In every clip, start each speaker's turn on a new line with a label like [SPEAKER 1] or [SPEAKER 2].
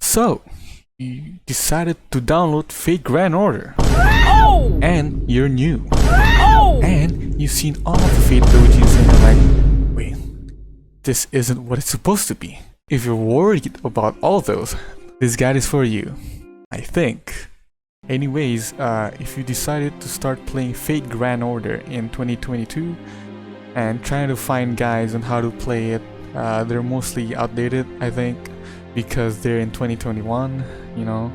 [SPEAKER 1] So, you decided to download Fate Grand Order. And you're new. And you've seen all the Fate dojins and you're like, wait, this isn't what it's supposed to be. If you're worried about all those, this guide is for you, I think. Anyways, if you decided to start playing Fate Grand Order in 2022 and trying to find guides on how to play it, they're mostly outdated, I think, because they're in 2021, you know.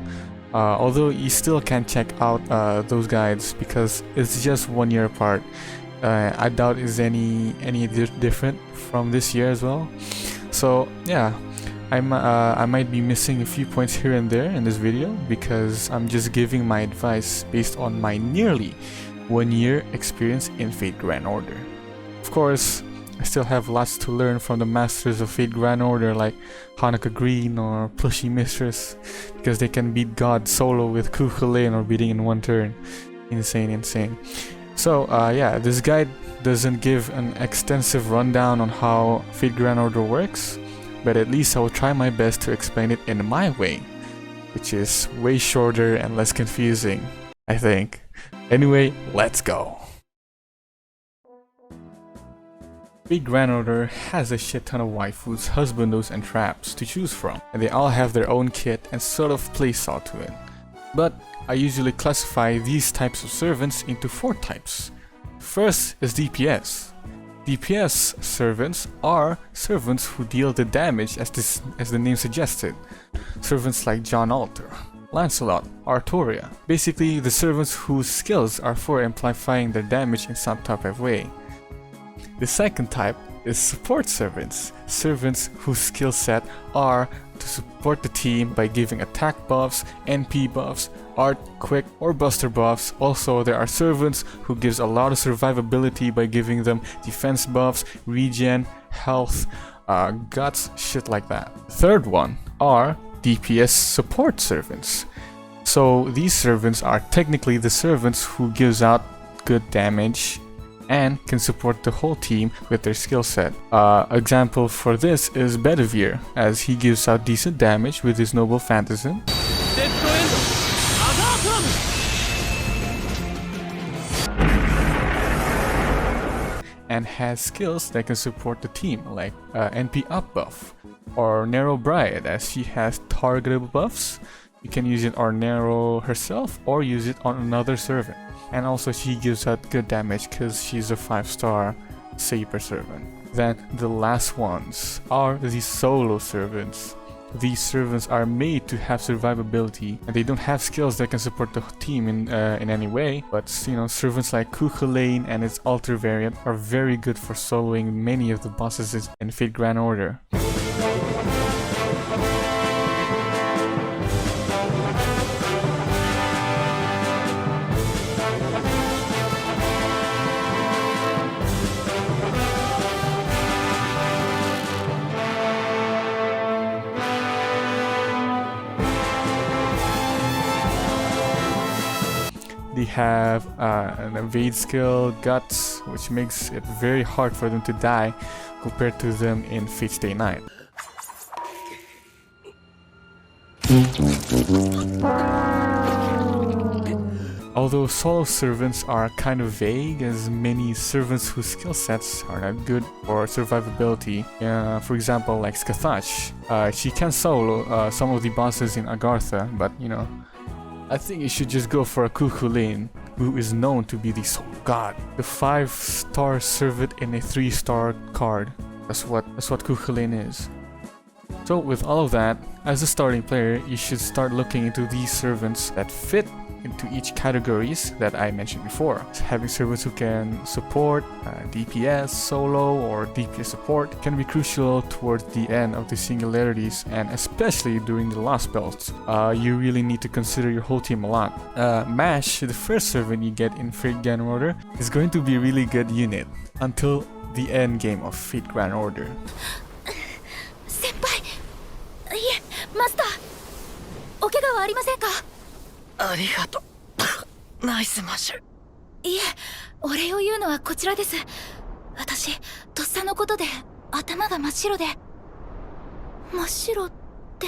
[SPEAKER 1] Although you still can check out those guides because it's just 1 year apart. I doubt it's any different from this year as well. So yeah, I might be missing a few points here and there in this video because I'm just giving my advice based on my nearly 1 year experience in Fate Grand Order. Of course, I still have lots to learn from the masters of Fate Grand Order like Hanukkah Green or Plushy Mistress, because they can beat God solo with Kukulane or beating in one turn. Insane. So yeah, this guide doesn't give an extensive rundown on how Fate Grand Order works, but at least I will try my best to explain it in my way, which is way shorter and less confusing, I think. Anyway, let's go! Fate Grand Order has a shit ton of waifus, husbandos, and traps to choose from, and they all have their own kit and sort of playstyle to it. But I usually classify these types of servants into 4 types. First is DPS. DPS servants are servants who deal the damage as the name suggested. Servants like John Alter, Lancelot, Artoria. Basically the servants whose skills are for amplifying their damage in some type of way. The second type is support servants. Servants whose skill set are to support the team by giving attack buffs, NP buffs, art, quick, or buster buffs. Also, there are servants who gives a lot of survivability by giving them defense buffs, regen, health, guts, shit like that. Third one are DPS support servants. So these servants are technically the servants who gives out good damage and can support the whole team with their skill set. Example for this is Bedivere, as he gives out decent damage with his Noble Phantasm. And has skills that can support the team, like NP up buff, or Narrow Bride, as she has targetable buffs. You can use it on Narrow herself or use it on another servant. And also she gives out good damage because she's a 5-star Saber servant. Then the last ones are the solo servants. These servants are made to have survivability, and they don't have skills that can support the team in any way, but you know, servants like Kukulane and its alter variant are very good for soloing many of the bosses in Fate Grand Order. They have an evade skill, guts, which makes it very hard for them to die compared to them in Fate Stay Night. Although solo servants are kind of vague, as many servants whose skill sets are not good for survivability. For example, like Skathash. She can solo some of the bosses in Agartha, but you know, I think you should just go for a Kukulane, who is known to be the solo god. The 5-star servant in a 3-star card. That's what Kukulane is. So with all of that, as a starting player, you should start looking into these servants that fit into each categories that I mentioned before. So having servants who can support DPS, solo, or DPS support can be crucial towards the end of the singularities, and especially during the last belts. You really need to consider your whole team a lot. Mash, the first servant you get in Fate Grand Order, is going to be a really good unit until the end game of Fate Grand Order.
[SPEAKER 2] Senpai! Master! お怪我はありませんか?
[SPEAKER 3] ありがとう。ナイスマッシュ。
[SPEAKER 2] いえ、お礼を言うのはこちらです。私、とっさのことで頭が真っ白で。真っ白って。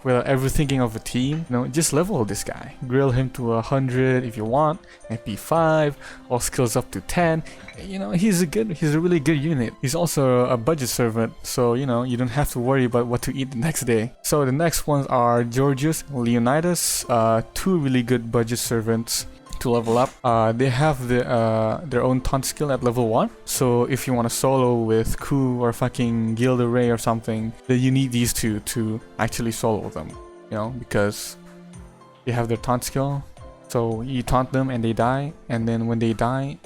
[SPEAKER 1] without ever thinking of a team, you know, just level this guy. Grill him to 100 if you want, MP5, all skills up to 10. You know, he's a really good unit. He's also a budget servant, so you know, you don't have to worry about what to eat the next day. So the next ones are Georgius, Leonidas, two really good budget servants to level up. They have their own taunt skill at level 1. So if you want to solo with Ku or fucking Guild Array or something, then you need these two to actually solo them. You know, because they have their taunt skill. So you taunt them and they die, and then when they die,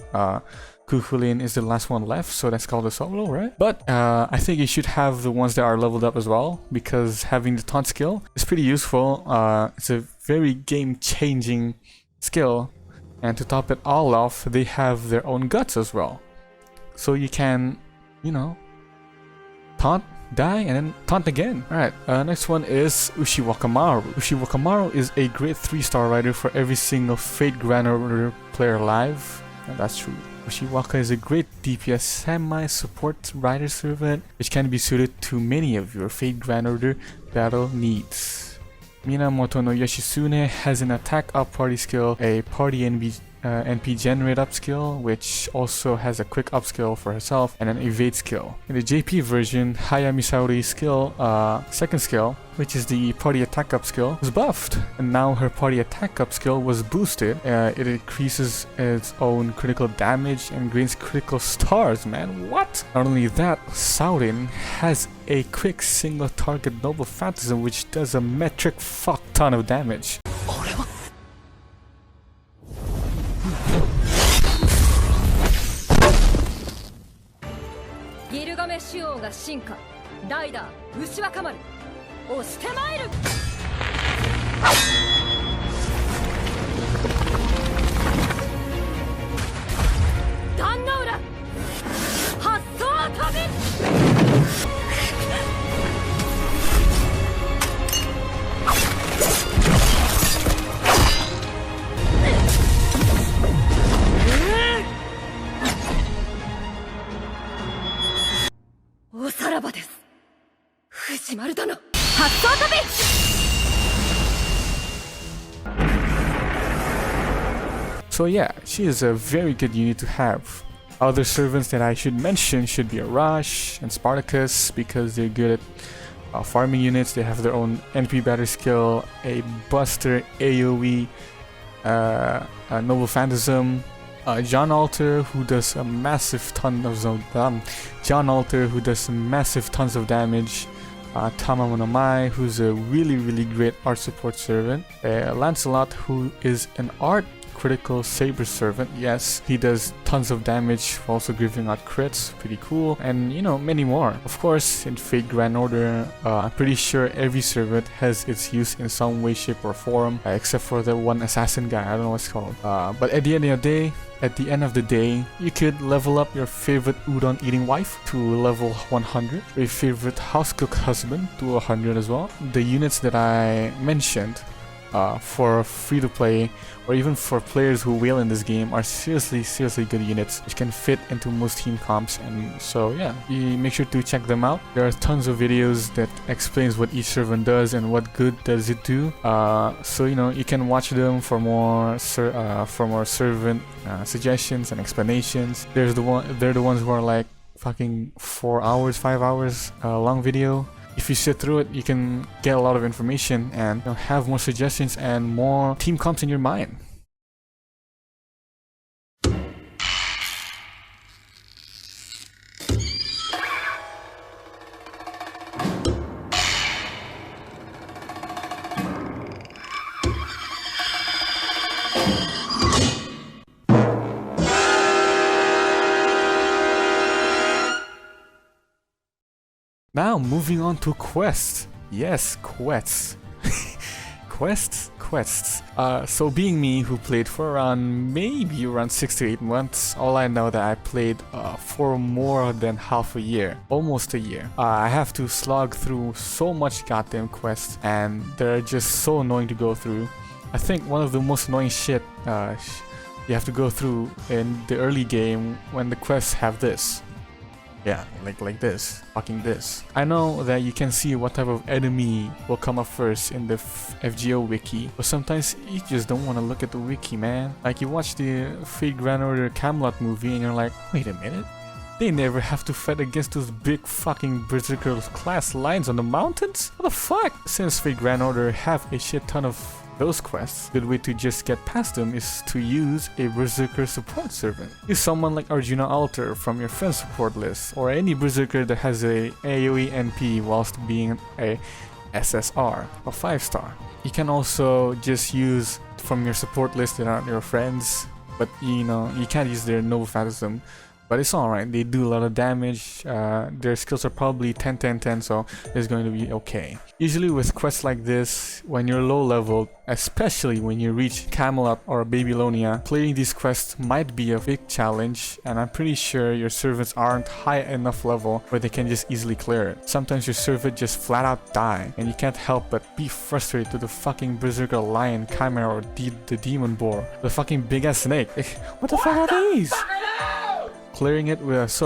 [SPEAKER 1] Ku Hulin is the last one left, so that's called a solo, right? But I think you should have the ones that are leveled up as well, because having the taunt skill is pretty useful. It's a very game-changing skill. And to top it all off, they have their own guts as well. So you can, you know, taunt, die, and then taunt again. Alright, next one is Ushiwakamaru. Ushiwakamaru is a great 3-star rider for every single Fate Grand Order player alive. And that's true. Ushiwaka is a great DPS semi-support rider servant, which can be suited to many of your Fate Grand Order battle needs. Minamoto no Yoshisune has an attack up party skill, a party NP generate up skill, which also has a quick up skill for herself, and an evade skill. In the JP version, Haya Misauri's skill, second skill, which is the party attack up skill, was buffed, and now her party attack up skill was boosted. It increases its own critical damage and gains critical stars, man. What? Not only that, Saurin has a quick single target noble phantasm which does a metric fuck ton of damage.
[SPEAKER 4] ギルガメッシュ王が進化ライダー牛若丸押してまいる壇の浦発想飛びおさらばです藤丸殿発想飛び
[SPEAKER 1] So yeah, she is a very good unit to have. Other servants that I should mention should be Arash and Spartacus, because they're good at farming units. They have their own NP battle skill, a Buster, AoE, a Noble Phantasm, John Alter, who does a massive ton of John Alter, who does massive tons of damage. Tamamonomai, who's a really great art support servant. Lancelot, who is an art critical saber servant. Yes, he does tons of damage, also giving out crits, pretty cool, and you know, many more. Of course, in Fate Grand Order, I'm pretty sure every servant has its use in some way, shape, or form, except for the one assassin guy, I don't know what it's called. But at the end of the day, you could level up your favorite udon eating wife to level 100, your favorite house cook husband to 100 as well. The units that I mentioned for free-to-play or even for players who whale in this game are seriously good units which can fit into most team comps, and so yeah, you make sure to check them out. There are tons of videos that explains what each servant does and what good does it do, so you know, you can watch them for more servant suggestions and explanations. They're the ones who are like fucking 4 hours, 5 hours long video. If you sit through it, you can get a lot of information and you know, have more suggestions and more team comps in your mind. Now moving on to quests. Yes, quests. Quests. So being me, who played for maybe around 6 to 8 months, all I know that I played for more than half a year, almost a year. I have to slog through so much goddamn quests, and they're just so annoying to go through. I think one of the most annoying shit you have to go through in the early game when the quests have this. Yeah, like this, fucking this. I know that you can see what type of enemy will come up first in the FGO wiki, but sometimes you just don't want to look at the wiki, man. Like you watch the Fate Grand Order Camelot movie and you're like, wait a minute, they never have to fight against those big fucking Berserker class lions on the mountains? What the fuck? Since Fate Grand Order have a shit ton of those quests, good way to just get past them is to use a Berserker support servant. Use someone like Arjuna Alter from your friend support list, or any Berserker that has a AoE NP whilst being a SSR, a 5-star. You can also just use from your support list that aren't your friends, but you know, you can't use their Noble Phantasm. But it's alright, they do a lot of damage, their skills are probably 10-10-10, so it's going to be okay. Usually with quests like this, when you're low level, especially when you reach Camelot or Babylonia, clearing these quests might be a big challenge, and I'm pretty sure your servants aren't high enough level where they can just easily clear it. Sometimes your servant just flat out die, and you can't help but be frustrated to the fucking Berserker Lion, Chimera, or the Demon Boar, the fucking big ass snake. What the fuck are these? Clearing it with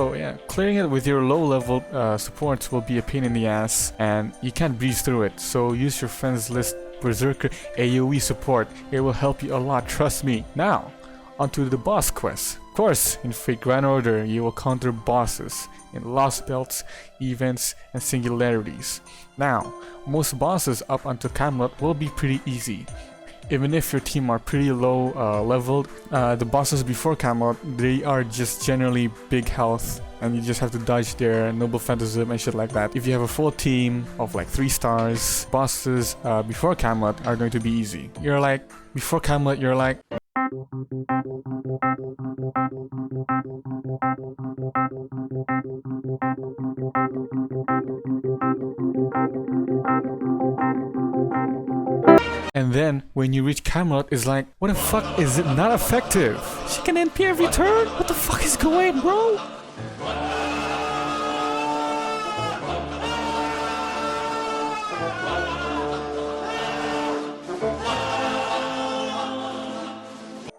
[SPEAKER 1] clearing it with your low level supports will be a pain in the ass, and you can't breeze through it. So use your friends list Berserker AoE support. It will help you a lot, trust me. Now, onto the boss quests. Of course, in Fate Grand Order, you will counter bosses in Lost Belts, events, and singularities. Now, most bosses up until Camelot will be pretty easy. Even if your team are pretty low leveled, the bosses before Camelot, they are just generally big health, and you just have to dodge their Noble Phantasm and shit like that. If you have a full team of like 3 stars, bosses before Camelot are going to be easy. You're like, before Camelot, you're like... And then, when you reach Camelot, it's like, what the fuck, is it not effective? She can NP every turn? What the fuck is going, bro?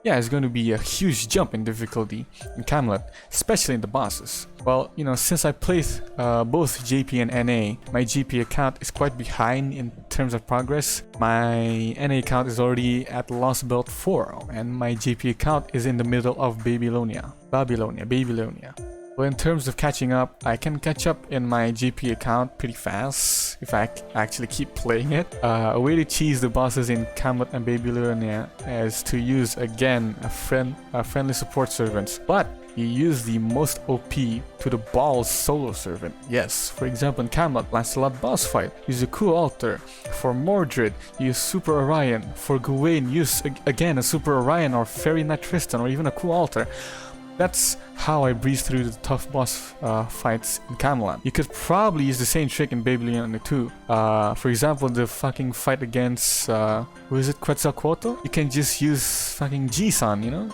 [SPEAKER 1] Yeah, it's going to be a huge jump in difficulty in Camelot, especially in the bosses. Well, you know, since I played both JP and NA, my JP account is quite behind in terms of progress. My NA account is already at Lost Belt 4, and my JP account is in the middle of Babylonia. Well, in terms of catching up, I can catch up in my GP account pretty fast if I actually keep playing it. A way to cheese the bosses in Camelot and Babylonia is to use again a friendly support servants, but you use the most OP to the balls solo servant. Yes, for example in Camelot, Lancelot boss fight, use a cool altar. For Mordred, use Super Orion. For Gawain, use again a Super Orion or Fairy Knight Tristan or even a cool altar. That's how I breeze through the tough boss fights in Camelot. You could probably use the same trick in Babylonia too. For example, the fucking fight against, who is it, Quetzalcoatl? You can just use fucking Jisan, you know?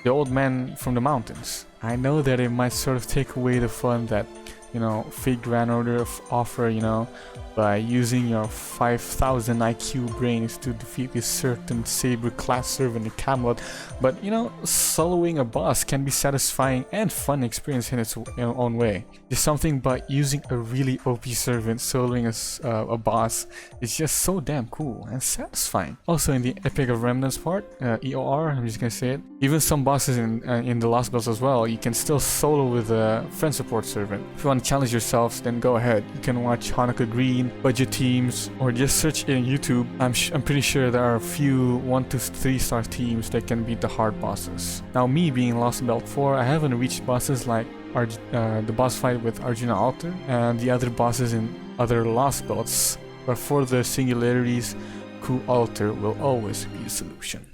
[SPEAKER 1] The old man from the mountains. I know that it might sort of take away the fun that, you know, Fate Grand Order offer, you know, by using your 5000 IQ brains to defeat this certain Saber class servant in Camelot, but you know, soloing a boss can be satisfying and fun experience in its own way. There's something about using a really OP servant soloing a boss is just so damn cool and satisfying. Also in the Epic of Remnants part, EOR, I'm just gonna say it, even some bosses in the Lost Belts as well, you can still solo with a friend support servant. If you want to challenge yourselves, then go ahead. You can watch Hanukkah Green, budget teams, or just search in YouTube. I'm pretty sure there are a few 1 to 3 star teams that can beat the hard bosses. Now me being Lost Belt 4, I haven't reached bosses like the boss fight with Arjuna Alter and the other bosses in other Lost Belts, but for the singularities, Ku Alter will always be the solution.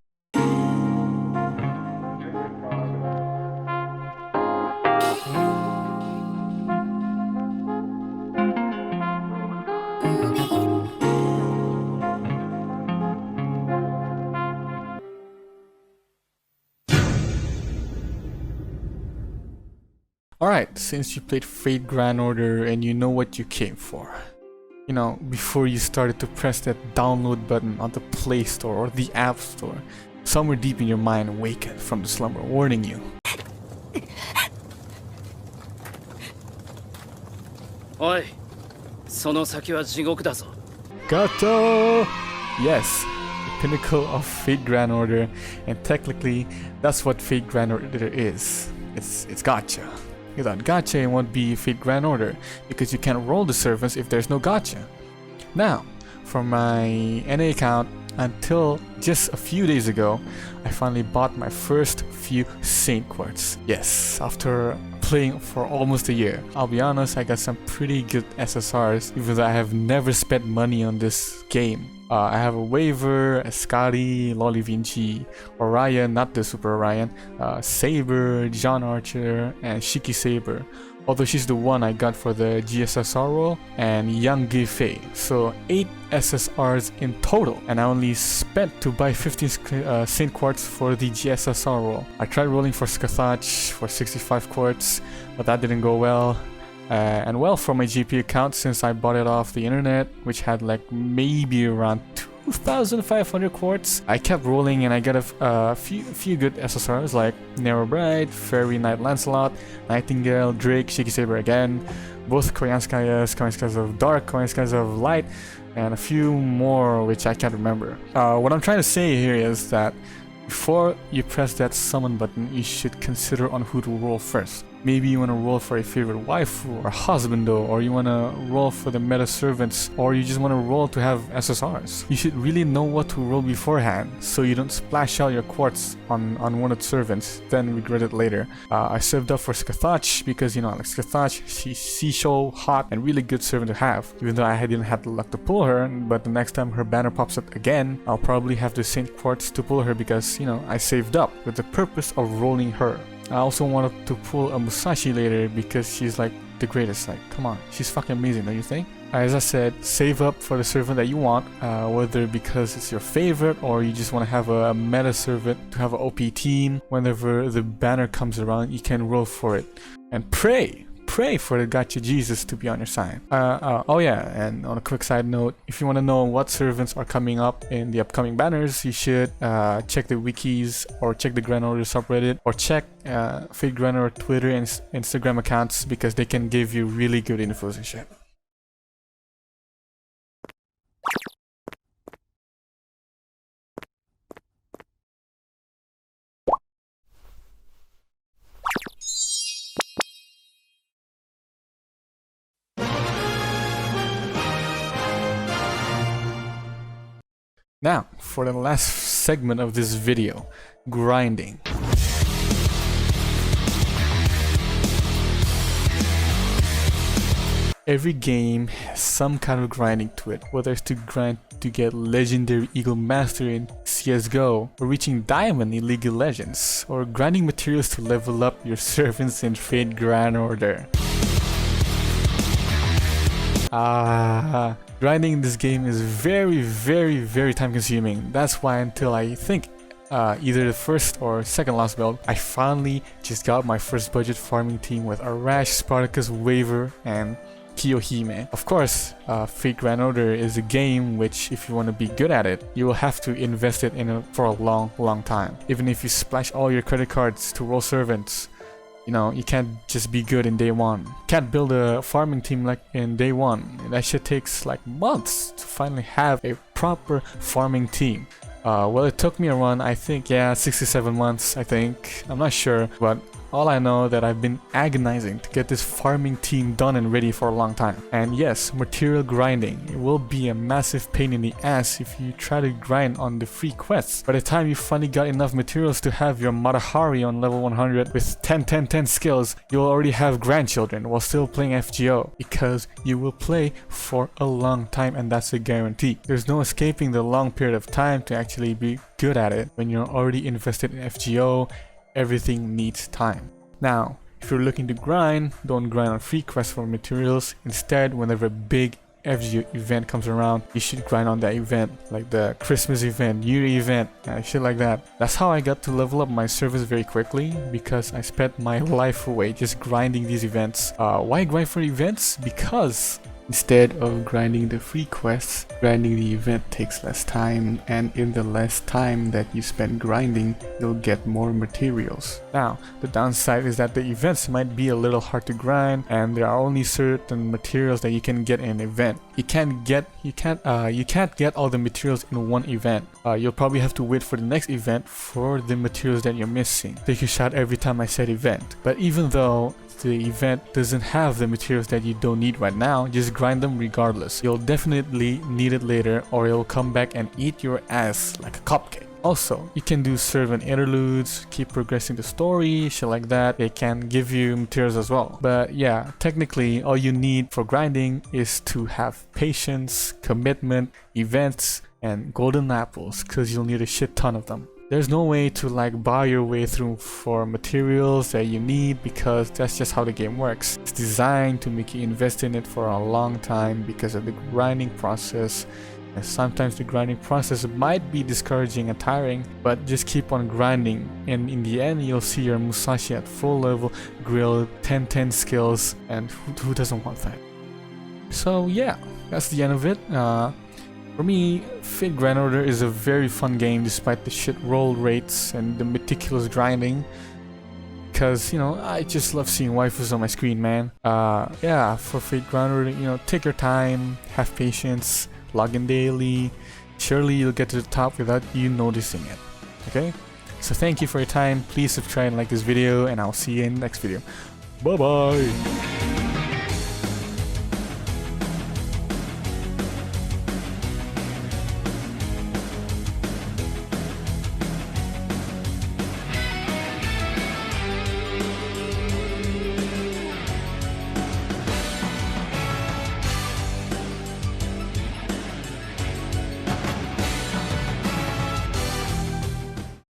[SPEAKER 1] Alright, since you played Fate Grand Order and you know what you came for, you know, before you started to press that download button on the Play Store or the App Store, somewhere deep in your mind awakened from the slumber, warning you.
[SPEAKER 3] おい、その先は地獄だぞ。
[SPEAKER 1] Gacha! Yes, the pinnacle of Fate Grand Order, and technically, that's what Fate Grand Order is. It's Gacha. Without Gacha, it won't be Fate Grand Order, because you can't roll the servants if there's no Gacha. Now, for my NA account, until just a few days ago, I finally bought my first few Saint Quartz. Yes, after playing for almost a year. I'll be honest, I got some pretty good SSRs, even though I have never spent money on this game. I have a Waver, a Scotty, Lolly Vinci, Orion, not the Super Orion, Saber, John Archer, and Shiki Saber. Although she's the one I got for the GSSR role, and Young Fei. So 8 SSRs in total, and I only spent to buy 15 Saint Quartz for the GSSR role. I tried rolling for Skathach for 65 quartz, but that didn't go well. And well, for my GP account, since I bought it off the internet, which had like maybe around 2,500 quartz, I kept rolling and I got a few good SSRs like Narrow Bright, Fairy Knight Lancelot, Nightingale, Drake, Shiki Saber again, both Koyanskayas of Dark, Koyanskayas of Light, and a few more which I can't remember. What I'm trying to say here is that before you press that summon button, you should consider on who to roll first. Maybe you want to roll for a favorite waifu or husbando, or you want to roll for the meta servants, or you just want to roll to have SSRs. You should really know what to roll beforehand, so you don't splash out your quartz on unwanted servants, then regret it later. I saved up for Skathach because, you know, like Skathach, she's Seashell, hot, and really good servant to have. Even though I didn't have the luck to pull her, but the next time her banner pops up again, I'll probably have the Saint Quartz to pull her because, you know, I saved up with the purpose of rolling her. I also wanted to pull a Musashi later because she's like the greatest. Like, come on, she's fucking amazing, don't you think? As I said, save up for the servant that you want, whether because it's your favorite or you just want to have a meta servant to have an OP team. Whenever the banner comes around, you can roll for it and pray for the Gacha Jesus to be on your side. Oh yeah, and on a quick side note, if you want to know what servants are coming up in the upcoming banners, you should check the wikis or check the Grand Order subreddit or check Fate Grand Order Twitter and Instagram accounts because they can give you really good infos and shit. Now, for the last segment of this video, grinding. Every game has some kind of grinding to it, whether it's to grind to get Legendary Eagle Master in CSGO, or reaching Diamond in League of Legends, or grinding materials to level up your servants in Fate Grand Order. Grinding in this game is very time consuming. That's why until I think either the first or second last build, I finally just got my first budget farming team with Arash, Spartacus, Waver, and Kiyohime. Of course, Fate Grand Order is a game which, if you want to be good at it, you will have to invest it in for a long time. Even if you splash all your credit cards to roll servants, you know, you can't just be good in day one. Can't build a farming team like in day one. That shit takes like months to finally have a proper farming team. Well, it took me around, I think, 67 months, I think. I'm not sure, but all I know that I've been agonizing to get this farming team done and ready for a long time. And yes, material grinding. It will be a massive pain in the ass if you try to grind on the free quests. By the time you finally got enough materials to have your Matahari on level 100 with 10 skills, you'll already have grandchildren while still playing FGO. Because you will play for a long time, and that's a guarantee. There's no escaping the long period of time to actually be good at it. When you're already invested in FGO, everything needs time. Now, if you're looking to grind, don't grind on free quests for materials. Instead, whenever a big FGO event comes around, you should grind on that event, like the Christmas event, New Year event, and shit like that. That's how I got to level up my service very quickly, because I spent my life away just grinding these events. Why grind for events? Because Instead of grinding the free quests, grinding the event takes less time, and in the less time that you spend grinding, you'll get more materials. Now, the downside is that the events might be a little hard to grind, and there are only certain materials that you can get in an event. You can't get all the materials in one event. You'll probably have to wait for the next event for the materials that you're missing. Take a shot every time I said event. But even though the event doesn't have the materials that you don't need right now, just grind them regardless. You'll definitely need it later, or it'll come back and eat your ass like a cupcake. Also, you can do servant interludes, keep progressing the story, shit like that. They can give you materials as well. But yeah, technically all you need for grinding is to have patience, commitment, events, and golden apples, because you'll need a shit ton of them. There's no way to like buy your way through for materials that you need, because that's just how the game works. It's designed to make you invest in it for a long time because of the grinding process. And sometimes the grinding process might be discouraging and tiring, but just keep on grinding, and in the end you'll see your Musashi at full level, grilled, 10/10 skills, and who doesn't want that? So yeah, that's the end of it. For me, Fate Grand Order is a very fun game despite the shit roll rates and the meticulous grinding. Because, you know, I just love seeing waifus on my screen, man. Yeah, for Fate Grand Order, you know, take your time, have patience, log in daily. Surely you'll get to the top without you noticing it. Okay? So thank you for your time. Please subscribe and like this video, and I'll see you in the next video. Bye bye!